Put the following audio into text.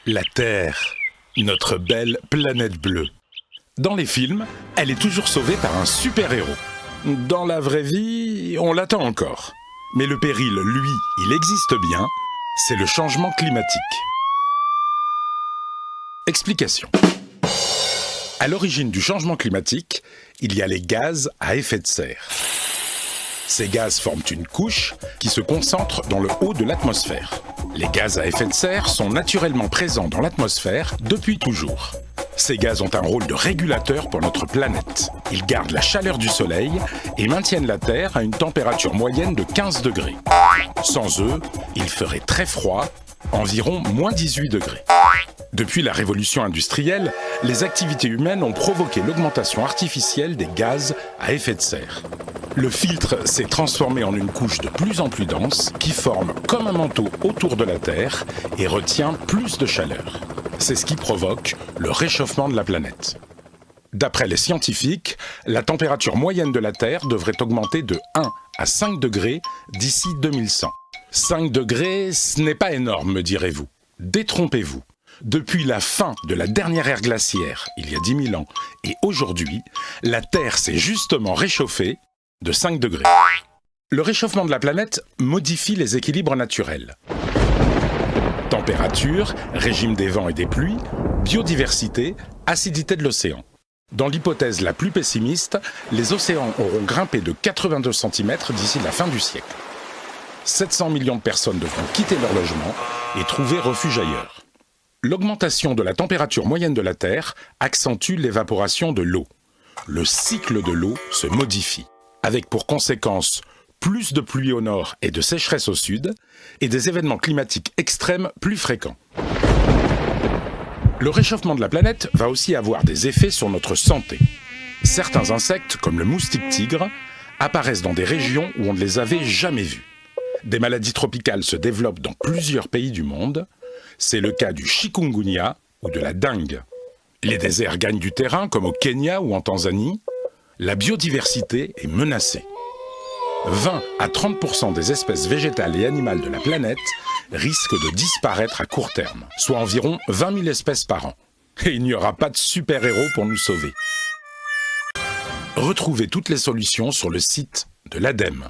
La Terre, notre belle planète bleue. Dans les films, elle est toujours sauvée par un super-héros. Dans la vraie vie, on l'attend encore. Mais le péril, lui, il existe bien, c'est le changement climatique. Explication. À l'origine du changement climatique, il y a les gaz à effet de serre. Ces gaz forment une couche qui se concentre dans le haut de l'atmosphère. Les gaz à effet de serre sont naturellement présents dans l'atmosphère depuis toujours. Ces gaz ont un rôle de régulateur pour notre planète. Ils gardent la chaleur du soleil et maintiennent la Terre à une température moyenne de 15 degrés. Sans eux, il ferait très froid, environ moins 18 degrés. Depuis la révolution industrielle, les activités humaines ont provoqué l'augmentation artificielle des gaz à effet de serre. Le filtre s'est transformé en une couche de plus en plus dense qui forme comme un manteau autour de la Terre et retient plus de chaleur. C'est ce qui provoque le réchauffement de la planète. D'après les scientifiques, la température moyenne de la Terre devrait augmenter de 1 à 5 degrés d'ici 2100. 5 degrés, ce n'est pas énorme, me direz-vous. Détrompez-vous. Depuis la fin de la dernière ère glaciaire, il y a 10 000 ans, et aujourd'hui, la Terre s'est justement réchauffée de 5 degrés. Le réchauffement de la planète modifie les équilibres naturels. Température, régime des vents et des pluies, biodiversité, acidité de l'océan. Dans l'hypothèse la plus pessimiste, les océans auront grimpé de 82 cm d'ici la fin du siècle. 700 millions de personnes devront quitter leur logement et trouver refuge ailleurs. L'augmentation de la température moyenne de la Terre accentue l'évaporation de l'eau. Le cycle de l'eau se modifie, avec pour conséquence plus de pluie au nord et de sécheresse au sud, et des événements climatiques extrêmes plus fréquents. Le réchauffement de la planète va aussi avoir des effets sur notre santé. Certains insectes, comme le moustique tigre, apparaissent dans des régions où on ne les avait jamais vus. Des maladies tropicales se développent dans plusieurs pays du monde. C'est le cas du chikungunya ou de la dengue. Les déserts gagnent du terrain, comme au Kenya ou en Tanzanie. La biodiversité est menacée. 20 à 30% des espèces végétales et animales de la planète risquent de disparaître à court terme, soit environ 20 000 espèces par an. Et il n'y aura pas de super-héros pour nous sauver. Retrouvez toutes les solutions sur le site de l'ADEME.